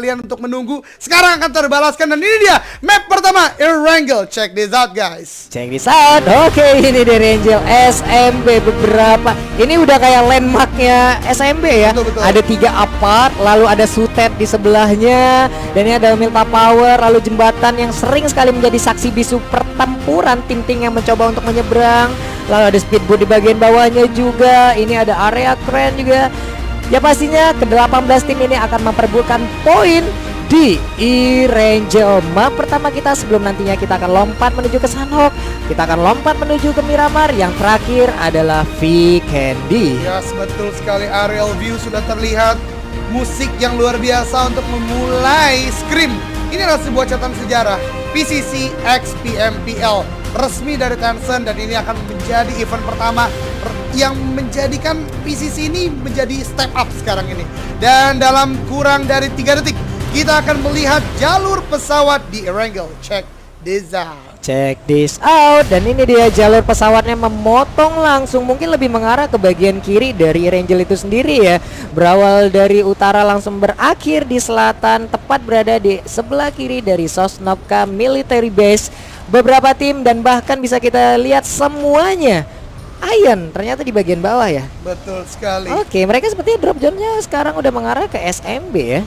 kalian untuk menunggu sekarang akan terbalaskan. Dan ini dia map pertama, Erangel. Check this out guys. Check this out. Oke, ini dari Erangel SMB beberapa. Ini udah kayak landmarknya SMB ya. Betul. Ada 3 apart, lalu ada Sutet di sebelahnya, dan ini ada Milta Power, lalu jembatan yang sering sekali menjadi saksi bisu pertempuran tim-tim yang mencoba untuk menyeberang. Lalu ada speedboat di bagian bawahnya juga. Ini ada area keren juga. Ya pastinya ke-18 tim ini akan memperebutkan poin di Erangel. Map pertama kita sebelum nantinya kita akan lompat menuju ke Sanhok, kita akan lompat menuju ke Miramar. Yang terakhir adalah Vikendi. Yes, betul sekali. Aerial view sudah terlihat. Musik yang luar biasa untuk memulai Scream. Ini adalah sebuah catatan sejarah. PCC X PMPL resmi dari Tencent, dan ini akan menjadi event pertama yang menjadikan PCC ini menjadi step up sekarang ini. Dan dalam kurang dari 3 detik kita akan melihat jalur pesawat di Erangel. Check this out. Check this out. Dan ini dia jalur pesawatnya memotong langsung, mungkin lebih mengarah ke bagian kiri dari Erangel itu sendiri ya. Berawal dari utara langsung berakhir di selatan, tepat berada di sebelah kiri dari Sosnovka Military Base. Beberapa tim dan bahkan bisa kita lihat semuanya Iron ternyata di bagian bawah ya. Betul sekali. Oke, mereka sepertinya drop zone-nya sekarang udah mengarah ke SMB ya.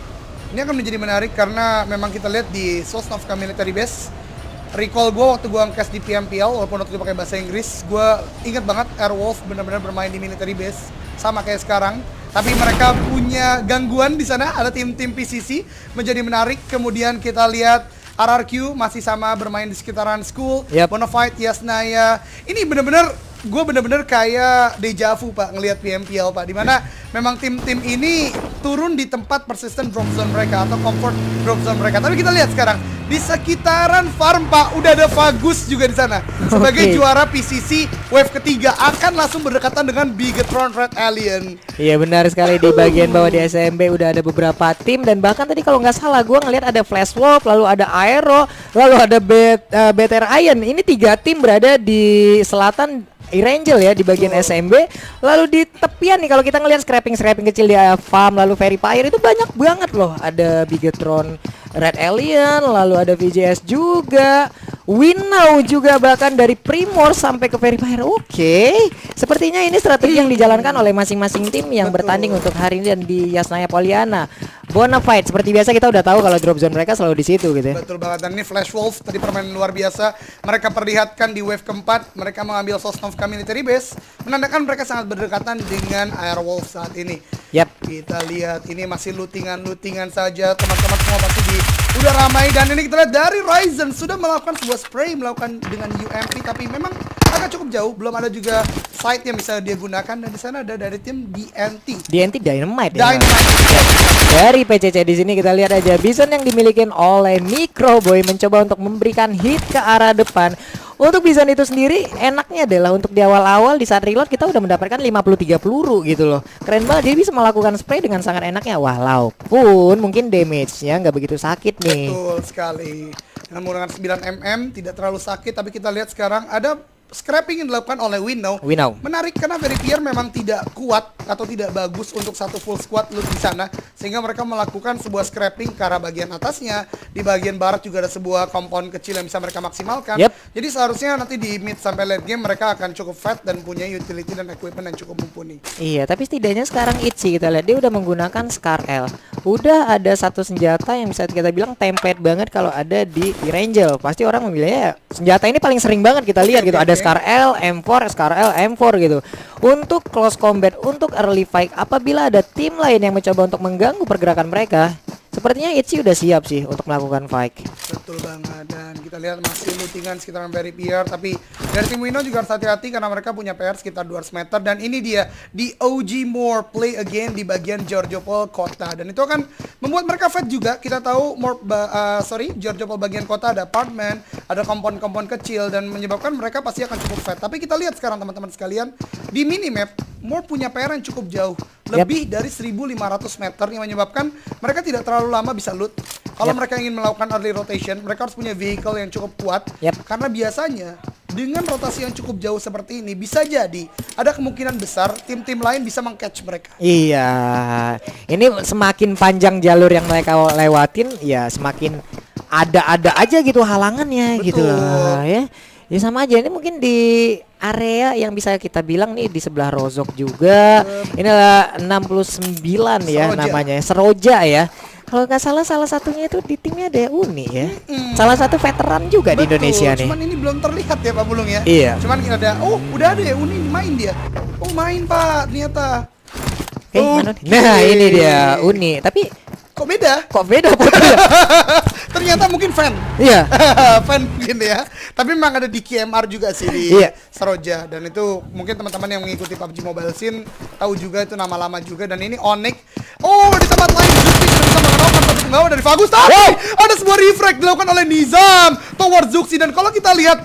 Ini akan menjadi menarik karena memang kita lihat di Sosnovka Military Base. Recall gue waktu gue ngecast di PMPL, walaupun waktu itu pakai bahasa Inggris, gue inget banget Airwolf benar-benar bermain di Military Base sama kayak sekarang. Tapi mereka punya gangguan di sana, ada tim-tim PCC menjadi menarik. Kemudian kita lihat RRQ masih sama bermain di sekitaran school. Bonafide, Yasnaya. Ini benar-benar gue bener-bener kayak deja vu pak ngelihat PMPL pak, dimana memang tim-tim ini turun di tempat persistent drop zone mereka atau comfort drop zone mereka. Tapi kita lihat sekarang di sekitaran farm pak, udah ada Vagus juga di sana sebagai juara PCC wave ketiga, akan langsung berdekatan dengan Bigetron Red Alien. Iya benar sekali, di bagian bawah di SMB udah ada beberapa tim, dan bahkan tadi kalau nggak salah gue ngelihat ada Flash Wolf, lalu ada Aero, lalu ada BTR Iron. Ini 3 tim berada di selatan Erangel ya, di bagian SMB. Lalu di tepian nih kalau kita ngelihat scrapping kecil di farm, lalu Verifier itu banyak banget loh. Ada Bigetron Red Alien, lalu ada VJS juga, Winnow juga, bahkan dari Primor sampai ke Verifier. Oke, sepertinya ini strategi yang dijalankan oleh masing-masing tim yang bertanding untuk hari ini dan di Yasnaya Pollyanna. Bonafide seperti biasa kita udah tahu kalau drop zone mereka selalu di situ gitu ya. Betul banget, dan ini Flash Wolf tadi permainan luar biasa. Mereka perlihatkan di wave keempat, mereka mengambil Sosnovka Military Base, menandakan mereka sangat berdekatan dengan Airwolf saat ini. Kita lihat ini masih lootingan saja, teman-teman semua pasti udah ramai. Dan ini kita lihat dari Ryzen sudah melakukan sebuah spray, melakukan dengan UMP, tapi memang agak cukup jauh, belum ada juga site yang bisa dia gunakan. Dan di sana ada dari tim DNT Dynamite ya. Dari PCC di sini kita lihat aja Bison yang dimiliki oleh Microboy mencoba untuk memberikan hit ke arah depan. Untuk Bison itu sendiri enaknya adalah untuk di awal-awal di saat reload kita udah mendapatkan 53 peluru gitu loh. Keren banget, dia bisa melakukan spray dengan sangat enaknya, walaupun mungkin damage-nya nggak begitu sakit nih. Betul sekali. Dengan menggunakan 9mm tidak terlalu sakit, tapi kita lihat sekarang ada scrapping yang dilakukan oleh Winnow. Menarik karena Verifier memang tidak kuat atau tidak bagus untuk satu full squad loot di sana, sehingga mereka melakukan sebuah scrapping ke arah bagian atasnya. Di bagian barat juga ada sebuah kompon kecil yang bisa mereka maksimalkan. Jadi seharusnya nanti di mid sampai late game mereka akan cukup fat dan punya utility dan equipment yang cukup mumpuni. Iya, tapi setidaknya sekarang Itchy kita lihat dia udah menggunakan Scar L. Udah ada satu senjata yang bisa kita bilang template banget kalau ada di Erangel. Pasti orang memilihnya senjata ini paling sering banget kita lihat gitu. Ada Scar L, M4, Scar L, M4 gitu. Untuk close combat, untuk early fight, apabila ada tim lain yang mencoba untuk mengganggu pergerakan mereka, sepertinya Itchy udah siap sih untuk melakukan fight. Betul banget, dan kita lihat masih lootingan sekitaran Verifier, tapi dari tim Winnow juga harus hati-hati karena mereka punya PR sekitar 200 meter. Dan ini dia di OG More Play Again di bagian Georgiopol kota, dan itu akan membuat mereka fight juga. Kita tahu Georgiopol bagian kota ada apartment, ada kompon-kompon kecil, dan menyebabkan mereka pasti akan cukup fight. Tapi kita lihat sekarang teman-teman sekalian, di minimap More punya PR yang cukup jauh, lebih dari 1.500 meter, yang menyebabkan mereka tidak terlalu lama bisa loot. Kalau mereka ingin melakukan early rotation, mereka harus punya vehicle yang cukup kuat. Karena biasanya dengan rotasi yang cukup jauh seperti ini, bisa jadi ada kemungkinan besar tim-tim lain bisa meng-catch mereka. Iya, ini semakin panjang jalur yang mereka lewatin, ya semakin ada aja gitu halangannya gitu Betul. loh ya. Ya sama aja, ini mungkin di area yang bisa kita bilang nih di sebelah Rozok juga. Inilah 69 ya Seroja. namanya, Seroja ya. Kalau nggak salah satunya itu di timnya ada Uni ya. Salah satu veteran juga di Betul, Indonesia nih. cuman ini belum terlihat ya Pak Bulung ya. Iya. Cuman ada, oh udah ada ya Uni main dia. Oh main Pak ternyata. Mana Oke. nih? Nah ini dia Uni, tapi Kok beda? kok beda Putri ya? Ternyata mungkin fan. Iya. Fan mungkin ya. Tapi memang ada di KMR juga sih di Iya. Seroja, dan itu mungkin teman-teman yang mengikuti PUBG Mobile Scene tahu juga itu nama lama juga. Dan ini Onyx. Oh di tempat lain Zuxi sudah bisa mengenalkan satu penggawa dari Fagus, tapi ada sebuah refrag dilakukan oleh Nizam towards Zuxi, dan kalau kita lihat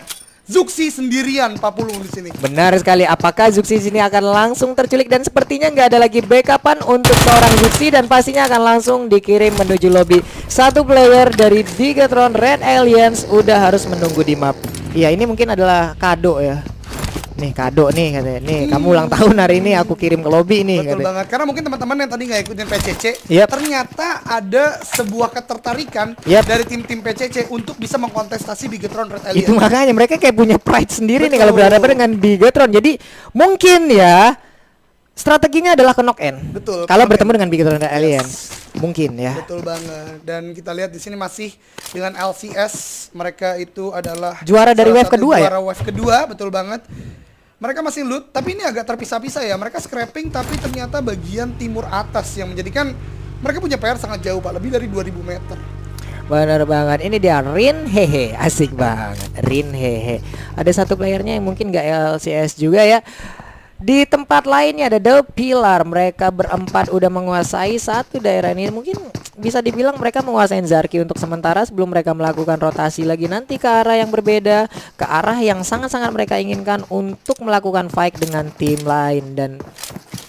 Zuxi sendirian Pak Pulung di sini. Benar sekali. Apakah Zuxi sini akan langsung terculik, dan sepertinya nggak ada lagi backupan untuk seorang Zuxi, dan pastinya akan langsung dikirim menuju lobby. Satu player dari Bigetron Red Aliens udah harus menunggu di map. Iya, ini mungkin adalah kado ya. Nih kado nih katanya. Nih kamu ulang tahun hari ini, aku kirim ke lobby nih. Betul katanya. banget, karena mungkin teman-teman yang tadi nggak ikutin PCC, Yep. ternyata ada sebuah ketertarikan Yep. dari tim-tim PCC untuk bisa mengkontestasi Bigetron Red Alliance. Itu makanya mereka kayak punya pride sendiri nih Betul. kalau berhadapan dengan Bigetron. Jadi mungkin ya strateginya adalah ke knock in. Betul, Kalau knock in. bertemu dengan Bigetron Red Alliance. Mungkin ya. Betul banget. Dan kita lihat di sini masih dengan LCS, mereka itu adalah Juara dari salah wave satu kedua ya? Juara wave kedua, betul banget. Mereka masih loot, tapi ini agak terpisah-pisah ya. Mereka scrapping, tapi ternyata bagian timur atas yang menjadikan mereka punya PR sangat jauh Pak, lebih dari 2000 meter. Bener banget, ini dia Rin Hehe, asik banget Rin Hehe. Ada satu playernya yang mungkin gak LCS juga ya. Di tempat lainnya ada The Pillar. Mereka berempat udah menguasai satu daerah ini. Mungkin bisa dibilang mereka menguasai Zarki untuk sementara sebelum mereka melakukan rotasi lagi nanti ke arah yang berbeda, ke arah yang sangat-sangat mereka inginkan untuk melakukan fight dengan tim lain. Dan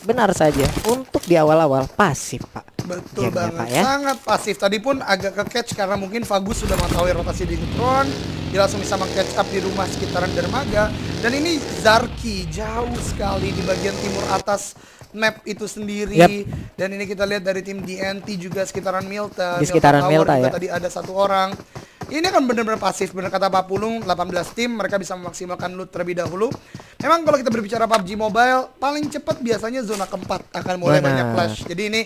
benar saja, untuk di awal-awal pasif Pak. Betul Gamenya, banget, Pak, ya. sangat pasif. Tadi pun agak ke catch karena mungkin Fagus sudah mengetahui rotasi di Neutron. Dia langsung bisa meng-catch up di rumah sekitaran dermaga. Dan ini Zarki jauh sekali di bagian timur atas map itu sendiri. Yap. Dan ini kita lihat dari tim DNT juga sekitaran Milta. Di sekitaran Tower Milta, juga ya. Tadi ada satu orang. Ini akan benar-benar pasif, benar kata Pak Pulung, 18 tim mereka bisa memaksimalkan loot terlebih dahulu. Memang kalau kita berbicara PUBG Mobile, paling cepat biasanya zona keempat akan mulai Benar. banyak flash. Jadi ini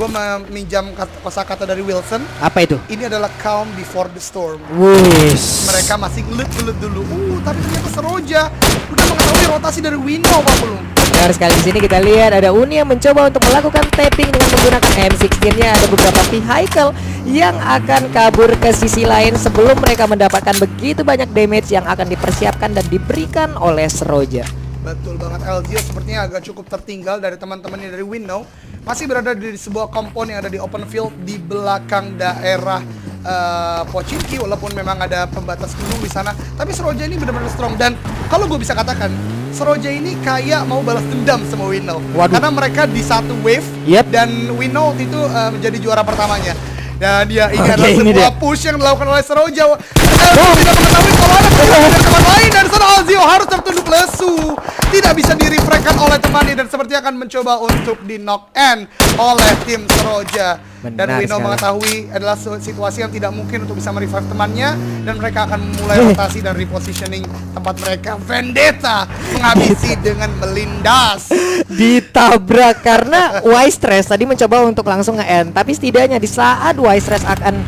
gue meminjam kosakata dari Wilson. Apa itu? Ini adalah calm before the storm. Wush. Mereka masih ngelut dulu. Tapi ternyata Seroja udah mengetahui rotasi dari Wino Pak Pulung. Benar sekali, di sini kita lihat ada Uni yang mencoba untuk melakukan tapping dengan menggunakan M16-nya. Ada beberapa vehicle yang akan kabur ke sisi lain sebelum mereka mendapatkan begitu banyak damage yang akan dipersiapkan dan diberikan oleh Seroja. Betul banget, LGO sepertinya agak cukup tertinggal dari teman-temannya dari Winnow. Masih berada di sebuah kompon yang ada di open field di belakang daerah Pochinki, walaupun memang ada pembatas gunung di sana. Tapi Seroja ini benar-benar strong, dan kalau gue bisa katakan Seroja ini kayak mau balas dendam sama Winnow. Waduh. Karena mereka di satu wave, Yep. dan Winnow waktu itu menjadi juara pertamanya. Dan ya ini Oke, adalah ini sebuah dia. push yang dilakukan oleh Seroja. Tidak mengetahui kalau ada pilihan dari teman lain, dan sana Alzio harus tertunduk lesu. Tidak bisa direfragkan oleh temannya, dan sepertinya akan mencoba untuk di knock end oleh tim Seroja. Dan Benar Wino sekali. mengetahui adalah situasi yang tidak mungkin untuk bisa merevive temannya, dan mereka akan memulai rotasi dan repositioning tempat mereka. Vendetta menghabisi dengan melindas. Ditabrak karena Wise Stress tadi mencoba untuk langsung nge-end, tapi setidaknya di saat Wise Stress akan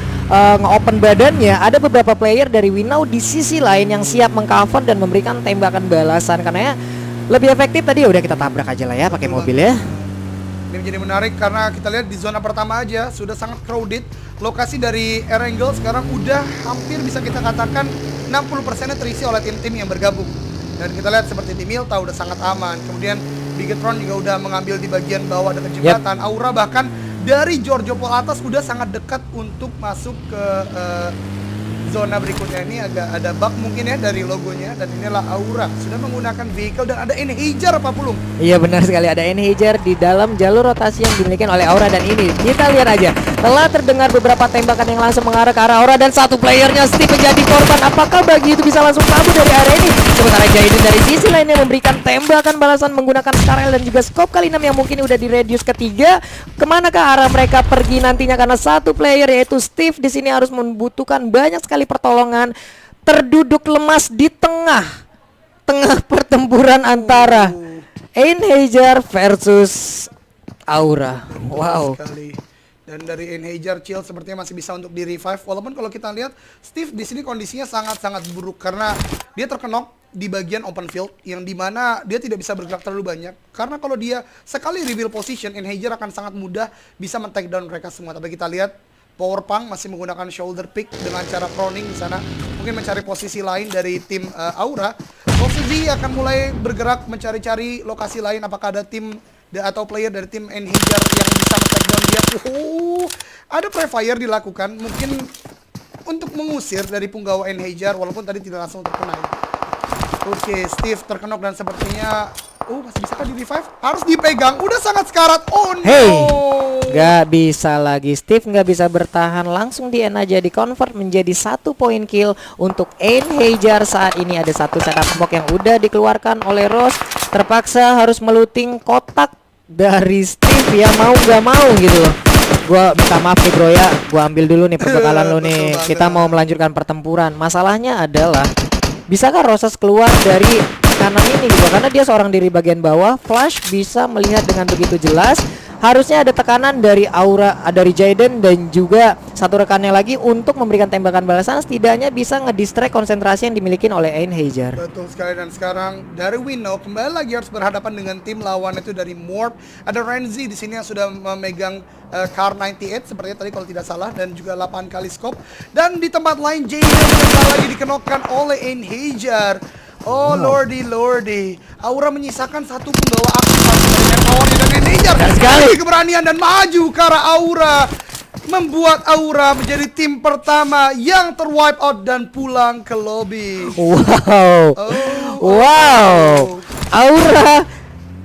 nge-open badannya, ada beberapa player dari Winnow di sisi lain yang siap mengcover dan memberikan tembakan balasan. Karena ya lebih efektif tadi, ya udah kita tabrak aja lah ya pakai mobil ya. Ini menjadi menarik karena kita lihat di zona pertama aja sudah sangat crowded. Lokasi dari Erangel sekarang udah hampir bisa kita katakan 60%-nya terisi oleh tim-tim yang bergabung. Dan kita lihat seperti di Milta udah sangat aman. Kemudian Bigetron juga udah mengambil di bagian bawah dekat jembatan. Aura bahkan dari Giorgio Pol atas udah sangat dekat untuk masuk ke zona berikutnya. Ini agak ada bug mungkin ya dari logonya. Dan inilah Aura sudah menggunakan vehicle, dan ada Enhager Pak Pulung. Iya benar sekali, ada Enhager di dalam jalur rotasi yang dimiliki oleh Aura. Dan ini kita lihat aja Telah terdengar beberapa tembakan yang langsung mengarah ke arah Aura dan satu playernya Steve menjadi korban. Apakah bagi itu bisa langsung kabur dari area ini? Sementara Jaiden dari sisi lainnya memberikan tembakan balasan menggunakan Starel dan juga scope kali 6 yang mungkin udah diredius ketiga. Kemanakah arah mereka pergi nantinya, karena satu player yaitu Steve di sini harus membutuhkan banyak sekali pertolongan. Terduduk lemas di tengah pertempuran antara Einherjar versus Aura. Wow. Sekali. Dan dari Einherjar Chill sepertinya masih bisa untuk di revive. Walaupun kalau kita lihat Steve di sini kondisinya sangat-sangat buruk karena dia terkenok di bagian open field yang dimana dia tidak bisa bergerak terlalu banyak. Karena kalau dia sekali reveal position, Einherjar akan sangat mudah bisa men-take down mereka semua. Tapi kita lihat Power Punk masih menggunakan shoulder pick dengan cara proning di sana. Mungkin mencari posisi lain dari tim Aura. Posisi akan mulai bergerak mencari-cari lokasi lain. Apakah ada tim atau player dari tim Einherjar yang bisa men-take down dia. Ada pre-fire dilakukan mungkin untuk mengusir dari punggawa Einherjar walaupun tadi tidak langsung terkena. Oke, Steve terkenok dan sepertinya masih bisa kan di revive? Harus dipegang, udah sangat sekarat. Oh no. Hey, gak bisa lagi. Steve gak bisa bertahan, langsung di end aja, di convert menjadi 1 point kill untuk Einherjar. Saat ini ada satu setup smoke yang udah dikeluarkan oleh Rose. Terpaksa harus meluting kotak dari Steve ya, mau gak mau gitu loh. Gua minta maaf nih bro ya, gua ambil dulu nih perbekalan lu nih. Kita mau melanjutkan pertempuran. Masalahnya adalah bisakah Rosas keluar dari kanan ini gitu, karena dia seorang diri bagian bawah. Flash bisa melihat dengan begitu jelas. Harusnya ada tekanan dari Aura, dari Jaiden dan juga satu rekannya lagi untuk memberikan tembakan balasan, setidaknya bisa ngedistract konsentrasi yang dimiliki oleh Einherjar. Betul sekali, dan sekarang dari Winnow kembali lagi harus berhadapan dengan tim lawan itu dari Morp. Ada Renzi di sini yang sudah memegang Kar 98 sepertinya tadi kalau tidak salah, dan juga 8 kali scope. Dan di tempat lain Jaiden kembali lagi dikenokan oleh Einherjar. Oh lordy. Aura menyisakan satu pembawa aktif dari powernya, dan Einherjar sekali keberanian dan maju ke arah Aura, membuat Aura menjadi tim pertama yang terwipe out dan pulang ke lobby. Wow. Aura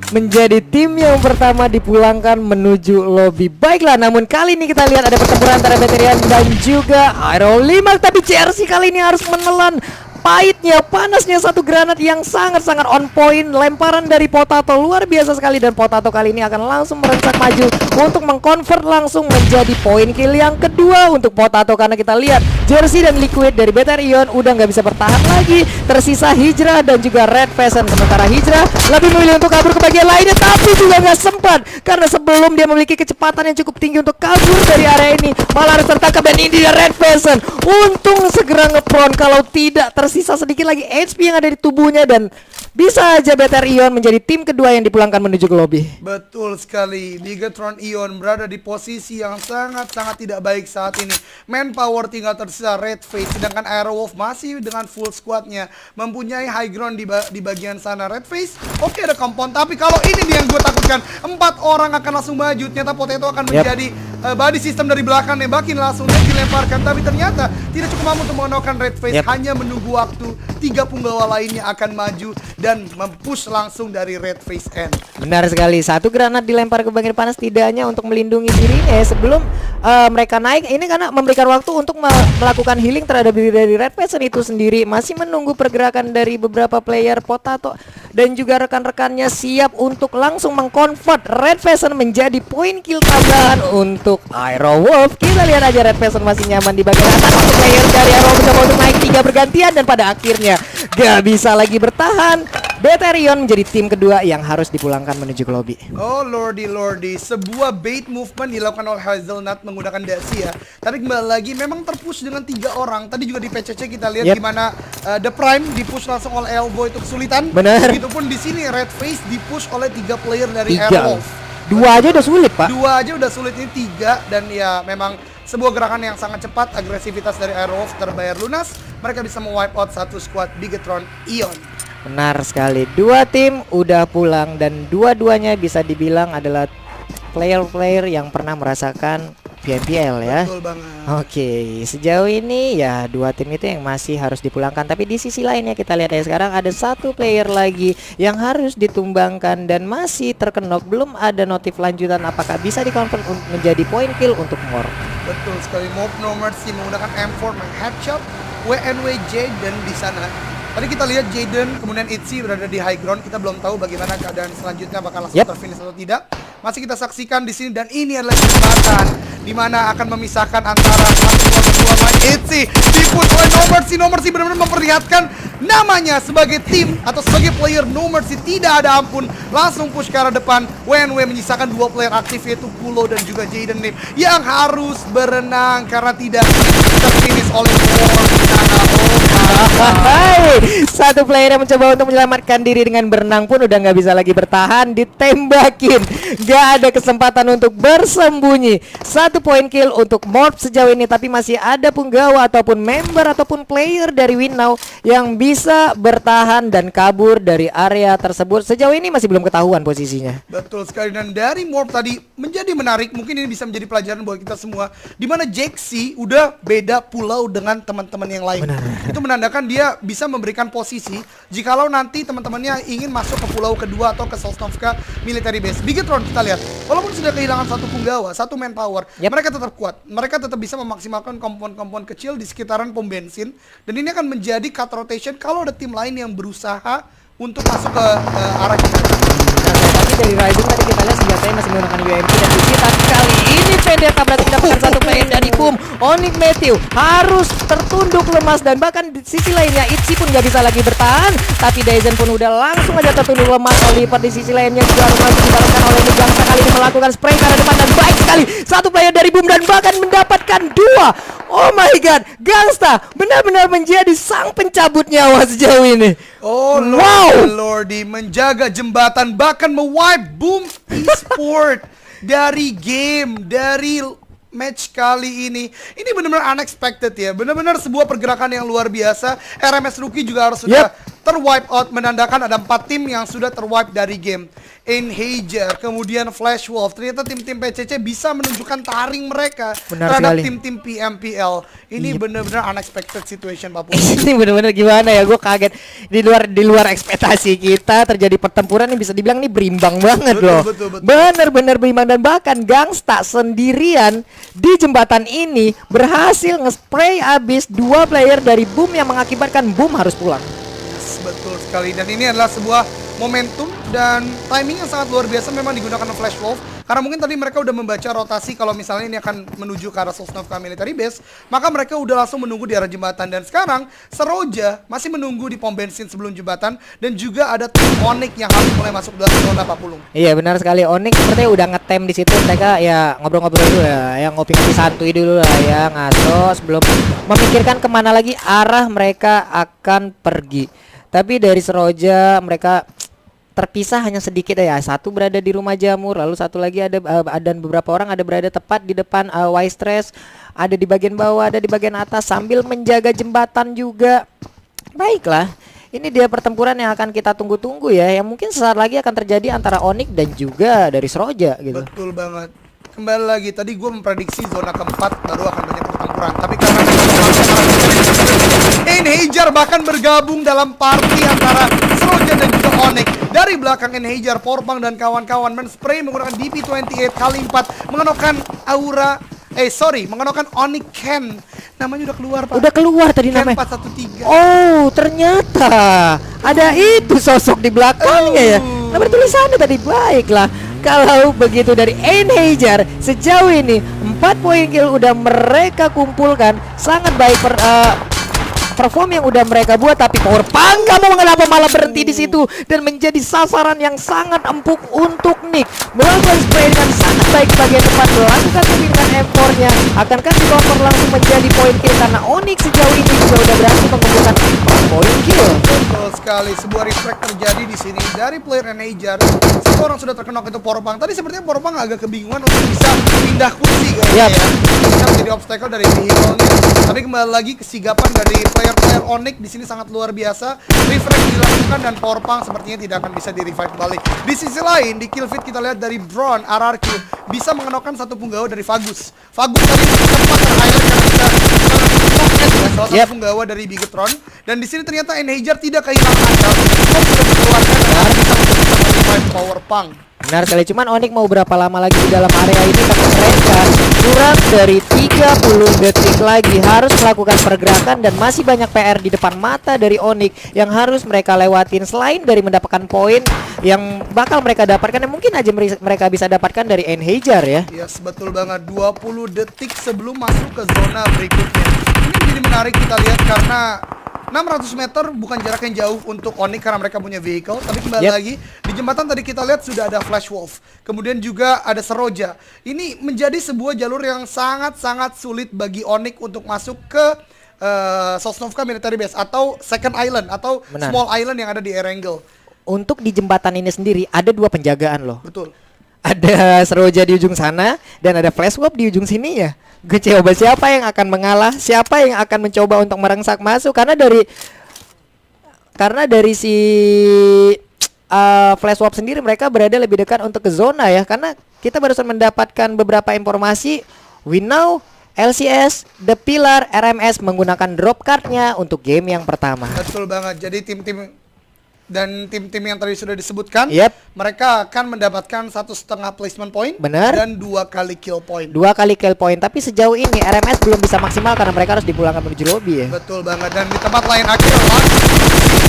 menjadi tim yang pertama dipulangkan menuju lobby. Baiklah, namun kali ini kita lihat ada pertempuran antara Veteran dan juga Aero 5, tapi CRC kali ini harus menelan pahitnya, panasnya satu granat yang sangat-sangat on point. Lemparan dari Potato luar biasa sekali, dan Potato kali ini akan langsung merensak maju untuk mengkonvert langsung menjadi point kill yang kedua untuk Potato. Karena kita lihat Jersey dan Liquid dari BTR Ion udah nggak bisa bertahan lagi. Tersisa Hijrah dan juga Red Pheasant. Sementara Hijrah lebih memilih untuk kabur ke bagian lainnya, tapi juga nggak sempat karena sebelum dia memiliki kecepatan yang cukup tinggi untuk kabur dari area ini, malah harus tertangkap. Dan ini dia Red Pheasant, untung segera ngepron, kalau tidak tersisa sedikit lagi HP yang ada di tubuhnya, dan bisa aja BTR Ion menjadi tim kedua yang dipulangkan menuju ke lobby. Betul sekali, Bigetron Ion berada di posisi yang sangat-sangat tidak baik saat ini. Manpower tinggal tersisa Red Face, sedangkan Aerowolf masih dengan full squadnya mempunyai high ground di bagian sana. Red Face, oke ada compound, tapi kalau ini dia yang gue takutkan, 4 orang akan langsung maju. Ternyata Potato akan menjadi body system dari belakang, nembakin langsung dan dilemparkan, tapi ternyata tidak cukup mampu untuk mengenalkan Red Face. Hanya menunggu waktu, 3 punggawa lainnya akan maju dan mempush langsung dari Red Face End. Benar sekali, satu granat dilempar ke bagian panas setidaknya untuk melindungi dirinya sebelum mereka naik. Ini karena memberikan waktu untuk melakukan healing terhadap diri dari Red Face itu sendiri. Masih menunggu pergerakan dari beberapa player. Potato dan juga rekan-rekannya siap untuk langsung mengkonvert Red Face menjadi point kill tambahan untuk Aerowolf. Kita lihat aja Red Face masih nyaman di bagian atas. Untuk player dari Aerowolf mencoba untuk naik 3 bergantian, dan pada akhirnya gak bisa lagi bertahan. BTR Ion menjadi tim kedua yang harus dipulangkan menuju ke lobby. Oh lordy, sebuah bait movement dilakukan oleh Hazelnut menggunakan Dacia. Tapi kembali lagi memang terpush dengan 3 orang. Tadi juga di PCC kita lihat gimana The Prime dipush langsung oleh Elbow, itu kesulitan. Benar. Begitupun di sini Red Face dipush oleh 3 player dari Airwolf. 2 aja udah sulit, Pak. 2 aja udah sulit, ini 3, dan ya memang sebuah gerakan yang sangat cepat. Agresivitas dari Airwolf terbayar lunas. Mereka bisa mewipe out satu squad Bigetron Ion. Benar sekali, 2 tim udah pulang dan dua-duanya bisa dibilang adalah player-player yang pernah merasakan PMPL ya. Betul banget. Oke, sejauh ini ya 2 tim itu yang masih harus dipulangkan. Tapi di sisi lainnya kita lihat ya, sekarang ada 1 player lagi yang harus ditumbangkan dan masih terkenok. Belum ada notif lanjutan apakah bisa dikonvert menjadi point kill untuk Morp. Betul sekali, Mob No Mercy menggunakan M4 meng-headshot WNW Jaden di sana. Tadi kita lihat Jaden, kemudian Itzy berada di high ground. Kita belum tahu bagaimana keadaan selanjutnya, bakal langsung terfinish atau tidak. Masih kita saksikan di sini, dan ini adalah jembatan di mana akan memisahkan antara satu dua lain. Itzy dipush oleh No Mercy. No Mercy benar-benar memperlihatkan namanya sebagai tim atau sebagai player. No Mercy tidak ada ampun, langsung push ke arah depan. WNW menyisakan 2 player aktif, yaitu Pulo dan juga Jaden Lim, yang harus berenang karena tidak terfinish oleh War di sana. Hai, satu player yang mencoba untuk menyelamatkan diri dengan berenang pun udah nggak bisa lagi bertahan, ditembakin, nggak ada kesempatan untuk bersembunyi. 1 poin kill untuk Morph sejauh ini, tapi masih ada punggawa ataupun member ataupun player dari WinNow yang bisa bertahan dan kabur dari area tersebut. Sejauh ini masih belum ketahuan posisinya. Betul sekali, dan dari Morph tadi menjadi menarik, mungkin ini bisa menjadi pelajaran buat kita semua, dimana Jaxi udah beda pulau dengan teman-teman yang lain. Itu menandakan dia bisa memberikan posisi jikalau nanti teman-temannya ingin masuk ke pulau kedua atau ke Sosnovka military base. Bigetron kita lihat, walaupun sudah kehilangan 1 punggawa, 1 manpower, mereka tetap kuat. Mereka tetap bisa memaksimalkan kompon-kompon kecil di sekitaran pom bensin, dan ini akan menjadi cut rotation kalau ada tim lain yang berusaha untuk masuk ke arah kita. Tapi dari Rising tadi kita lihat senjatanya masih menggunakan UMP dan Uzi, tapi kali ini Vendetta berarti mendapatkan 1 player dari Boom. Onyx Matthew harus tertunduk lemas, dan bahkan di sisi lainnya Itzy pun gak bisa lagi bertahan, tapi Daisen pun udah langsung aja tertunduk lemas. Oliver di sisi lainnya juga harus langsung dibalaskan oleh Gangsta, kali ini melakukan spray ke arah depan, dan baik sekali 1 player dari Boom dan bahkan mendapatkan 2. Oh my god, Gangsta benar-benar menjadi sang pencabut nyawa sejauh ini. Oh Lordy menjaga jembatan, bahkan mewipe Boom Esport dari game, dari match kali ini. Ini benar-benar unexpected ya, benar-benar sebuah pergerakan yang luar biasa. RMS Rookie juga harus sudah terwipe out, menandakan ada 4 tim yang sudah terwipe dari game. Enhager, kemudian Flash Wolf, ternyata tim-tim PCC bisa menunjukkan taring mereka terhadap tim-tim PMPL. Ini benar-benar unexpected situation, Pak Putri. Ini benar-benar gimana ya, gue kaget. Di luar ekspektasi kita terjadi pertempuran yang bisa dibilang ini berimbang banget loh. Benar-benar berimbang, dan bahkan Gangsta sendirian di jembatan ini berhasil nge-spray abis 2 player dari Boom yang mengakibatkan Boom harus pulang. Betul sekali, dan ini adalah sebuah momentum dan timing yang sangat luar biasa memang digunakan Flash Wolf, karena mungkin tadi mereka udah membaca rotasi kalau misalnya ini akan menuju ke arah Sosnovka military base, maka mereka udah langsung menunggu di arah jembatan. Dan sekarang Seroja masih menunggu di pom bensin sebelum jembatan, dan juga ada tim Onyx yang harus mulai masuk dalam zona Pak Pulung. Iya benar sekali, Onyx sepertinya udah ngetem di situ. Mereka ya ngobrol-ngobrol dulu ya, yang ngopi-ngopi santuy dulu lah ya, ngaso sebelum memikirkan kemana lagi arah mereka akan pergi. Tapi dari Seroja mereka terpisah hanya sedikit ya. 1 berada di rumah jamur, lalu 1 lagi ada dan beberapa orang ada berada tepat di depan Wistress, ada di bagian bawah, ada di bagian atas sambil menjaga jembatan juga. Baiklah, ini dia pertempuran yang akan kita tunggu-tunggu ya, yang mungkin sesaat lagi akan terjadi antara Onyx dan juga dari Seroja gitu. Betul banget. Kembali lagi, tadi gue memprediksi zona keempat baru akan banyak pertempuran, tapi karena Enhager bahkan bergabung dalam party antara Seroja dan juga Onyx. Dari belakang Enhager, Porpang dan kawan-kawan men-spray menggunakan DP28 kali 4, mengenokkan mengenokkan Onyx Ken. Namanya udah keluar, Pak. Udah keluar tadi Ken namanya. 413. Oh, ternyata ada itu sosok di belakangnya ya. Nah, bertulisannya tadi. Baiklah. Kalau begitu dari Enhager sejauh ini 4 poin kill udah mereka kumpulkan. Sangat baik perform yang udah mereka buat, tapi Porpang kamu kenapa malah berhenti di situ dan menjadi sasaran yang sangat empuk untuk Nick. Melakukan spray dengan sangat baik bagian depan, melakukan pembinaan M4-nya. Akankah di cover langsung menjadi poin kill karena Onyx sejauh ini juga udah berhasil mengumpulkan poin kill. Betul sekali, sebuah reflect terjadi di sini dari player Enhager. Satu orang sudah terkenok, itu Porpang. Tadi sepertinya Porpang agak kebingungan untuk bisa pindah kursi kayaknya ya. Bisa menjadi obstacle dari vehicle-nya. Tapi kembali lagi kesigapan dari player Onyx di sini sangat luar biasa. Refresh dilakukan dan Porpang sepertinya tidak akan bisa di-revive balik. Di sisi lain, di kill feed kita lihat dari Braun RRQ bisa mengenokkan 1 punggawa dari Fagus. Fagus tadi sempat ter-highlight karena bisa salah satu punggawa dari Bigetron. Dan di sini ternyata Enhager tidak kehilangan akal. Kok sudah dikeluarkan dan bisa revive Porpang. Benar sekali, cuman Onyx mau berapa lama lagi di dalam area ini karena mereka kurang dari 30 detik lagi harus melakukan pergerakan dan masih banyak PR di depan mata dari Onyx yang harus mereka lewatin. Selain dari mendapatkan poin yang bakal mereka dapatkan, yang mungkin aja mereka bisa dapatkan dari Enhajar ya. Yes, betul banget. 20 detik sebelum masuk ke zona berikutnya. Ini menjadi menarik kita lihat karena 600 meter bukan jarak yang jauh untuk Onyx karena mereka punya vehicle. Tapi kembali lagi, di jembatan tadi kita lihat sudah ada Flash Wolf. Kemudian juga ada Seroja. Ini menjadi sebuah jalur yang sangat-sangat sulit bagi Onyx untuk masuk ke Sosnovka Military Base atau Second Island atau Small Island yang ada di Erangel. Untuk di jembatan ini sendiri ada 2 penjagaan loh. Betul. Ada Seroja di ujung sana dan ada Flash Wolf di ujung sini ya. Gue coba siapa yang akan mengalah, siapa yang akan mencoba untuk merengsak masuk karena dari si Flash Wolf sendiri mereka berada lebih dekat untuk ke zona ya, karena kita barusan mendapatkan beberapa informasi. We know LCS, The Pillar, RMS menggunakan drop cardnya untuk game yang pertama. Betul banget. Jadi tim-tim dan tim-tim yang tadi sudah disebutkan, mereka akan mendapatkan 1,5 placement point. Benar. Dan 2 kali kill point. 2 kali kill point. Tapi sejauh ini RMS belum bisa maksimal karena mereka harus dipulangkan menuju lobby ya. Betul banget. Dan di tempat lain akhirnya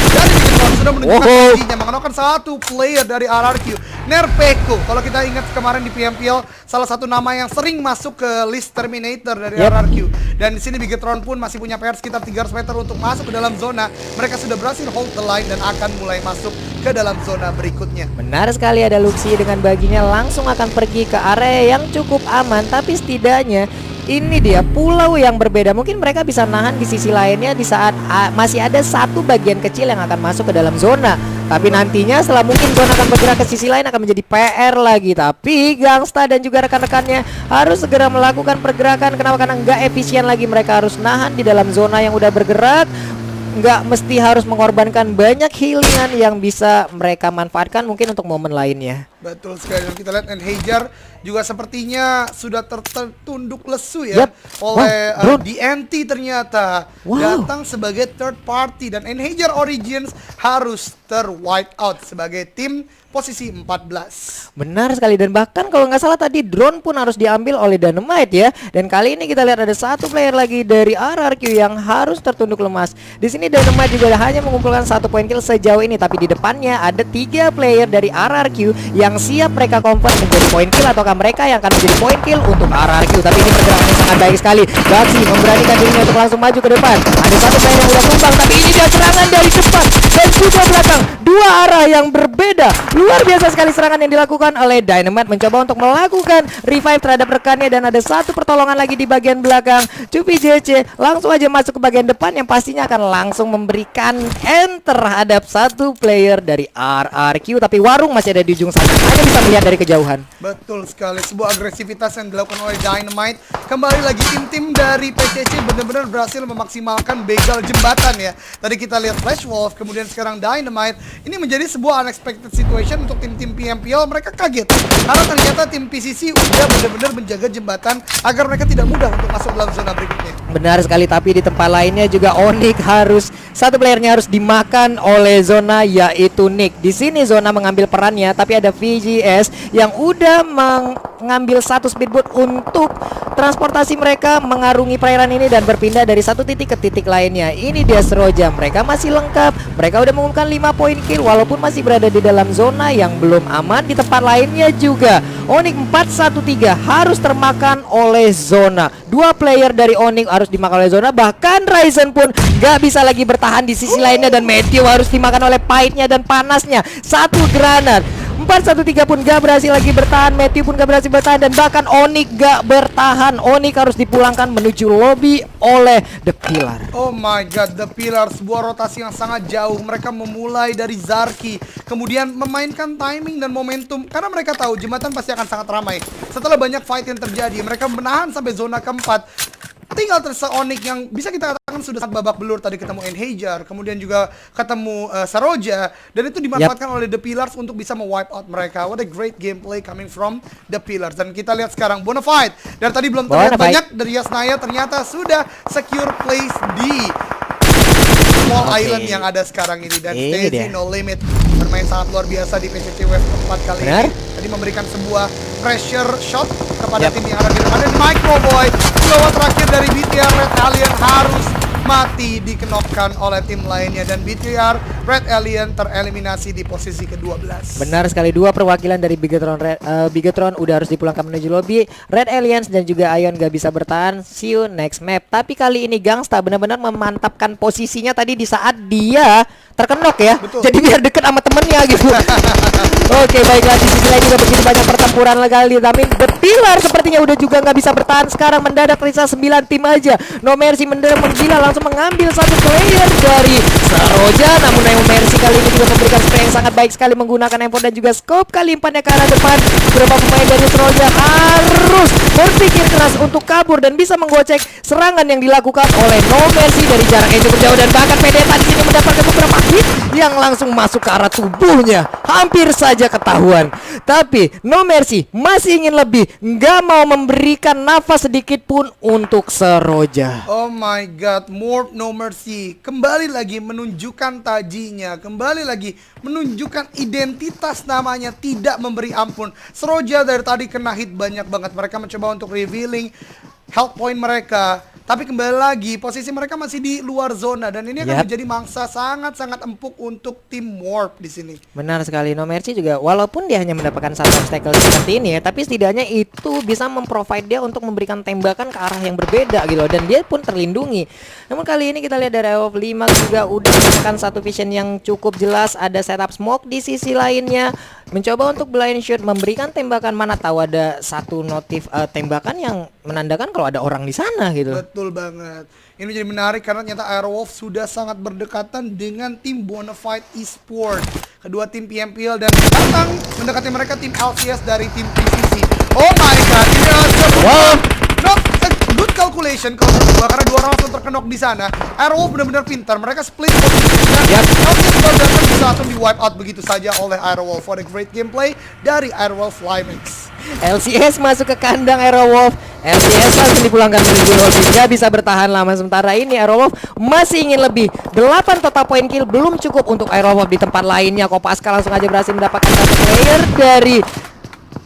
dari Bigetron sudah menunjukkan janjinya mengenalkan 1 player dari RRQ, Nerpeko. Kalau kita ingat kemarin di PMPL, salah satu nama yang sering masuk ke list Terminator dari RRQ. Dan di sini Bigetron pun masih punya PR sekitar 300 meter untuk masuk ke dalam zona. Mereka sudah berhasil hold the line dan akan mulai masuk ke dalam zona berikutnya. Benar sekali, ada Luxi dengan baginya langsung akan pergi ke area yang cukup aman. Tapi setidaknya ini dia pulau yang berbeda. Mungkin mereka bisa nahan di sisi lainnya di saat masih ada 1 bagian kecil yang akan masuk ke dalam zona. Tapi nantinya setelah mungkin zona akan bergerak ke sisi lain akan menjadi PR lagi. Tapi Gangsta dan juga rekan-rekannya harus segera melakukan pergerakan. Kenapa? Karena nggak efisien lagi. Mereka harus nahan di dalam zona yang udah bergerak. Nggak mesti harus mengorbankan banyak healingan yang bisa mereka manfaatkan mungkin untuk momen lainnya. Betul sekali. Dan kita lihat Enhajar juga sepertinya sudah tertunduk lesu ya oleh DNT ternyata datang sebagai third party dan Enhajar Origins harus wipe out sebagai tim posisi 14. Benar sekali, dan bahkan kalau nggak salah tadi drone pun harus diambil oleh Dynamite ya. Dan kali ini kita lihat ada 1 player lagi dari RRQ yang harus tertunduk lemas. Di sini Dynamite juga hanya mengumpulkan 1 poin kill sejauh ini, tapi di depannya ada 3 player dari RRQ yang siap mereka convert menjadi poin kill ataukah mereka yang akan menjadi poin kill untuk RRQ. Tapi ini pergerakannya sangat baik sekali. Baxi memberanikan dirinya untuk langsung maju ke depan. Ada 1 player yang udah tumbang, tapi ini dia serangan dari depan dan juga belakang. 2 arah yang berbeda. Luar biasa sekali serangan yang dilakukan oleh Dynamite, mencoba untuk melakukan revive terhadap rekannya dan ada 1 pertolongan lagi di bagian belakang. Cupi JC langsung aja masuk ke bagian depan yang pastinya akan langsung memberikan enter terhadap 1 player dari RRQ. Tapi Warung masih ada di ujung sana, hanya bisa melihat dari kejauhan. Betul sekali, sebuah agresivitas yang dilakukan oleh Dynamite. Kembali lagi tim-tim dari PCC benar-benar berhasil memaksimalkan begal jembatan ya. Tadi kita lihat Flash Wolf, kemudian sekarang Dynamite. Ini menjadi sebuah unexpected situation untuk tim-tim PMPL. Mereka kaget karena ternyata tim PCC udah benar-benar menjaga jembatan agar mereka tidak mudah untuk masuk dalam zona berikutnya. Benar sekali, tapi di tempat lainnya juga Onyx harus 1 playernya harus dimakan oleh zona, yaitu Nick. Di sini zona mengambil perannya, tapi ada VGS yang udah mengambil 1 speedboat untuk transportasi mereka mengarungi perairan ini dan berpindah dari 1 titik ke titik lainnya. Ini dia Seroja, mereka masih lengkap. Mereka udah mengumumkan 5 poin kill walaupun masih berada di dalam zona yang belum aman. Di tempat lainnya juga Onyx 413 harus termakan oleh zona. 2 player dari Onyx harus dimakan oleh zona. Bahkan Ryzen pun gak bisa lagi bertahan di sisi lainnya dan Matthew harus dimakan oleh pahitnya dan panasnya 1 granat. 413 pun gak berhasil lagi bertahan, Matthew pun gak berhasil bertahan, dan bahkan Onyx gak bertahan. Onyx harus dipulangkan menuju lobby oleh The Pillar. Oh my god, The Pillar, sebuah rotasi yang sangat jauh. Mereka memulai dari Zarki, kemudian memainkan timing dan momentum karena mereka tahu jembatan pasti akan sangat ramai. Setelah banyak fight yang terjadi, mereka menahan sampai zona keempat. Tinggal tersisa Onyx yang bisa kita katakan sudah babak belur. Tadi ketemu Enhajar, kemudian juga ketemu Seroja, dan itu dimanfaatkan oleh The Pillars untuk bisa me-wipe out mereka. What a great gameplay coming from The Pillars. Dan kita lihat sekarang Bonafide, dari tadi belum terlihat banyak dari Yasnaya, ternyata sudah secure place di Small Island yang ada sekarang ini. Dan Stacy No Limit bermain sangat luar biasa di PCC Wave keempat kali Benar. ini. Tadi memberikan sebuah pressure shot kepada tim yang ada di depan. Dan Microboy, gawat terakhir dari BTR Red Alien harus mati dikenokkan oleh tim lainnya. Dan BTR Red Alien tereliminasi di posisi ke-12. Benar sekali, dua perwakilan dari Bigetron udah harus dipulangkan menuju lobby. Red Aliens dan juga Ion gak bisa bertahan. See you next map. Tapi kali ini Gangsta benar-benar memantapkan posisinya tadi di saat dia terkenok ya. Betul. Jadi biar deket sama temennya gitu. Oke, baiklah, di sisi lain juga begitu banyak pertempuran kali. Tapi The Pillar sepertinya udah juga nggak bisa bertahan. Sekarang mendadak tersisa 9 tim aja. No Mercy mendadak menggila langsung mengambil satu player dari Saroja. Namun No Mercy kali ini juga memberikan spray yang sangat baik sekali menggunakan M4 dan juga scope kali impannya ke arah depan. Beberapa pemain dari Saroja harus berpikir keras untuk kabur dan bisa menggocek serangan yang dilakukan oleh No Mercy dari jarak yang cukup jauh. Dan bahkan Vendetta di sini mendapatkan beberapa hit yang langsung masuk ke arah tubuhnya. Hampir saja ketahuan. Tapi No Mercy masih ingin lebih, nggak mau memberikan nafas sedikit pun untuk Saroja. Oh my god, Morph No Mercy kembali lagi menunjukkan tajinya, kembali lagi menunjukkan identitas namanya, tidak memberi ampun. Saroja dari tadi kena hit banyak banget. Mereka mencoba untuk revealing health point mereka, tapi kembali lagi posisi mereka masih di luar zona dan ini akan menjadi mangsa sangat-sangat empuk untuk tim Morph di sini. Benar sekali, No Mercy juga walaupun dia hanya mendapatkan satu obstacle seperti ini ya, tapi setidaknya itu bisa memprovide dia untuk memberikan tembakan ke arah yang berbeda gitu loh, dan dia pun terlindungi. Namun kali ini kita lihat dari Wolf 5 juga udah menekan satu vision yang cukup jelas, ada setup smoke di sisi lainnya, mencoba untuk blind shoot, memberikan tembakan, mana tahu ada satu notif tembakan yang menandakan kalau ada orang di sana gitu. Betul banget. Ini jadi menarik karena ternyata Airwolf sudah sangat berdekatan dengan tim Bonafide Esport. Kedua tim PMPL dan datang mendekati mereka tim LCS dari tim PCC. Oh my god, ini adalah not a good calculation kalau menurut gua, karena dua orang langsung terkenok di sana. Airwolf benar-benar pintar, mereka split posisinya. LCS baru datang bisa langsung di wipe out begitu saja oleh Airwolf. For the great gameplay dari Airwolf Flymax. LCS masuk ke kandang Aerowolf. LCS langsung dipulangkan menuju lobby, gak bisa bertahan lama. Sementara ini Aerowolf masih ingin lebih. 8 total point kill belum cukup untuk Aerowolf. Di tempat lainnya Kopaska langsung aja berhasil mendapatkan satu player dari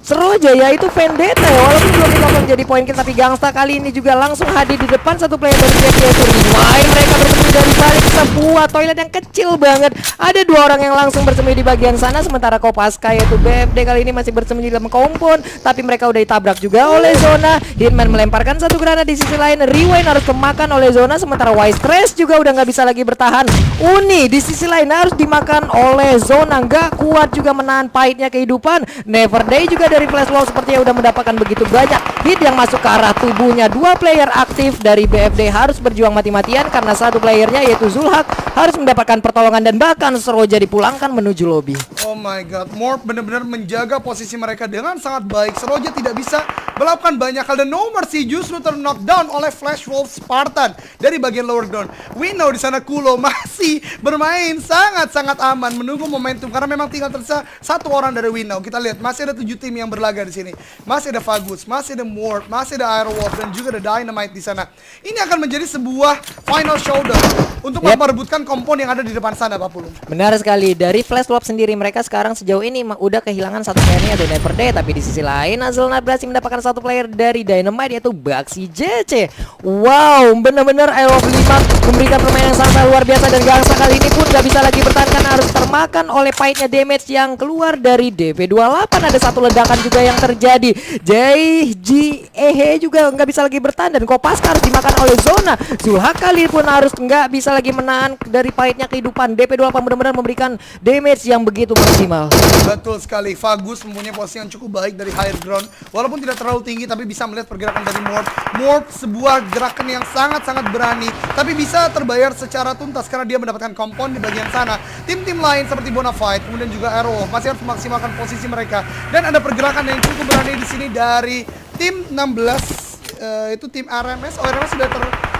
Saroja, yaitu Vendetta ya. Walaupun belum dilakukan jadi point kill, tapi Gangsta kali ini juga langsung hadir di depan satu player dari PFC, yaitu Rewind. Mereka bersembunyi dari balik sebuah toilet yang kecil banget. Ada dua orang yang langsung bersembunyi di bagian sana, sementara Kopaska yaitu BFD kali ini masih bersembunyi dalam kompon, tapi mereka udah ditabrak juga oleh Zona. Hitman melemparkan satu granat di sisi lain. Rewind harus kemakan oleh Zona, sementara Wise Trash juga udah nggak bisa lagi bertahan. Uni di sisi lain harus dimakan oleh Zona, nggak kuat juga menahan pahitnya kehidupan. Never Day juga dari Flash Wall sepertinya udah mendapatkan begitu banyak hit yang masuk ke arah tubuhnya. Dua player aktif dari BFD harus berjuang mati-matian karena satu playernya yaitu Zulhak harus mendapatkan pertolongan dan bahkan Saroja dipulangkan menuju lobby. Oh my god, Morph benar-benar menjaga posisi mereka dengan sangat baik. Saroja tidak bisa melakukan banyak hal dan No Mercy justru knockdown oleh Flash Wolf Spartan dari bagian lower down. We know di sana Kulo masih bermain sangat-sangat aman menunggu momentum karena memang tinggal tersisa satu orang dari We Know. Kita lihat masih ada 7 tim yang berlaga di sini. Masih ada Fagus, masih ada Morph, masih ada Aerowolf dan juga ada Dynamite di sana. Ini akan menjadi sebuah final showdown untuk memperebutkan kompon yang ada di depan sana, Pak Pulung. Benar sekali, dari Flash Wolf sendiri mereka sekarang sejauh ini udah kehilangan satu playernya dari Never Day, tapi di sisi lain Azulna berhasil mendapatkan satu player dari Dynamite yaitu Baxi JC. Wow, benar-benar Aerowolf 5 memberikan permainan yang sangat luar biasa dan Gangsta kali ini pun gak bisa lagi bertahan karena harus termakan oleh pahitnya damage yang keluar dari DP28. Ada satu ledakan juga yang terjadi. JGEH juga nggak bisa lagi bertahan dan Kopaska harus dimakan oleh Zona. Zulhak kali pun harus nggak bisa lagi menahan dari pahitnya kehidupan. DP28 benar-benar memberikan damage yang begitu maksimal. Betul sekali. Fagus mempunyai posisi yang cukup baik dari higher ground, walaupun tidak terlalu tinggi, tapi bisa melihat pergerakan dari Morph. Morph sebuah gerakan yang sangat-sangat berani, tapi bisa terbayar secara tuntas karena dia mendapatkan kompon di bagian sana. Tim-tim lain seperti Bonafide, kemudian juga Aerowolf masih harus memaksimalkan posisi mereka. Dan ada pergerakan yang cukup berani di sini dari tim 16, itu tim RMS. Oh, RMS sudah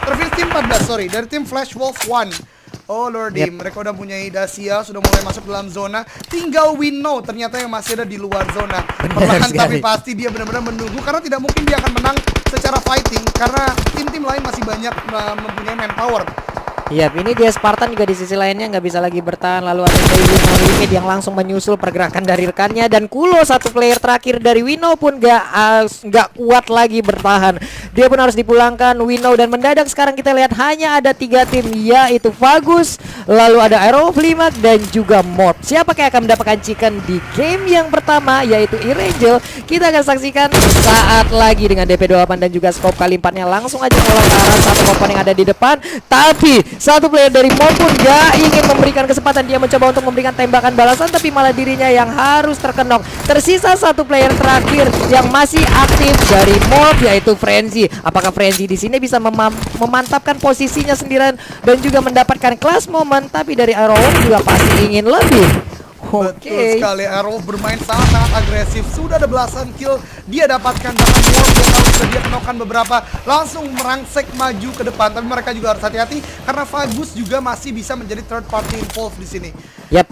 terfinish. Tim 14, sorry, dari tim Flash Wolf 1. Oh lordy, mereka udah punya Dacia, sudah mulai masuk dalam zona. Tinggal We Know ternyata yang masih ada di luar zona. Perlahan tapi pasti dia benar-benar menunggu karena tidak mungkin dia akan menang secara fighting karena tim-tim lain masih banyak mempunyai manpower. Yap, ini dia Spartan juga di sisi lainnya nggak bisa lagi bertahan. Lalu ada Daily No Limit yang langsung menyusul pergerakan dari rekannya, dan Kulo satu player terakhir dari Wino pun nggak kuat lagi bertahan. Dia pun harus dipulangkan Wino, dan mendadak sekarang kita lihat hanya ada 3 tim, yaitu Vagus, lalu ada Aero of Limak dan juga Morph. Siapa yang akan mendapatkan chicken di game yang pertama, yaitu Irangel? Kita akan saksikan saat lagi dengan DP28 dan juga scope kali 4-nya langsung aja melolong ke arah satu komponen yang ada di depan. Tapi satu player dari Morph pun gak ingin memberikan kesempatan, dia mencoba untuk memberikan tembakan balasan, tapi malah dirinya yang harus terkenok. Tersisa satu player terakhir yang masih aktif dari Morph, yaitu Frenzy. Apakah Frenzy di sini bisa memantapkan posisinya sendirian dan juga mendapatkan class moment? Tapi dari Arrow juga pasti ingin lebih. Betul sekali, Arrow bermain sangat-sangat agresif. Sudah ada belasan kill dia dapatkan, bahkan Morph yang harus dia kenokan beberapa, langsung merangsek maju ke depan. Tapi mereka juga harus hati-hati karena Vagus juga masih bisa menjadi third party involved di sini. Yap.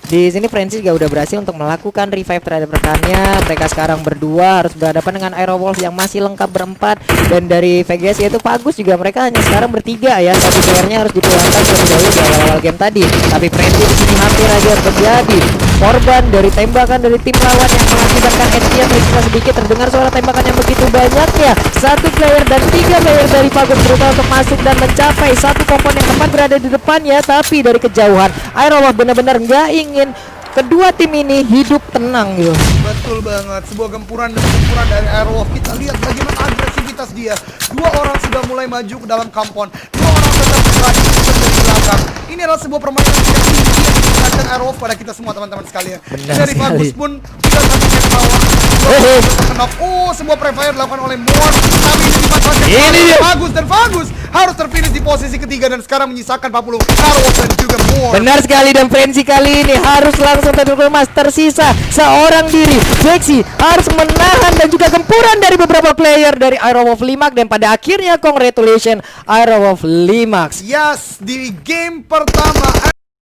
Di sini Frenzy juga udah berhasil untuk melakukan revive terhadap rekannya. Mereka sekarang berdua harus berhadapan dengan Aerowolf yang masih lengkap berempat, dan dari VGS yaitu Vagus juga mereka hanya sekarang bertiga ya. Satu playernya harus dipulangkan terlebih dahulu di awal-awal game tadi. Tapi Frenzy di sini hampir aja terjadi korban dari tembakan dari tim lawan yang mengakibatkan HP yang tersisa sedikit. Terdengar suara tembakan yang begitu banyaknya. Satu player dan 3 player dari Vagus berusaha untuk masuk dan mencapai satu komponen yang tepat berada di depannya, tapi dari kejauhan Aerowolf benar-benar nggak ingin kedua tim ini hidup tenang gitu. Betul banget, sebuah gempuran demi gempuran dari Aerowolf. Kita lihat bagaimana agresivitas dia. 2 orang sudah mulai maju ke dalam kampung, 2 orang tetap berani dari belakang. Ini adalah sebuah permainan yang tinggi yang diperlihatkan Aerowolf pada kita semua teman-teman sekalian. Dari Vagus pun tidak satu game bawah. Sebuah prefire dilakukan oleh Morph, tapi ini dimanfaatkan oleh Vagus, dan Vagus harus terfinish di posisi ketiga dan sekarang menyisakan 40 Aerowolf dan juga Morph. Benar sekali, dan Frenzy kali ini harus langsung terkemas. Tersisa seorang diri. Jaxi harus menahan dan juga gempuran dari beberapa player dari Aerowolf Limak, dan pada akhirnya congratulations Aerowolf Limak. Yes, di game pertama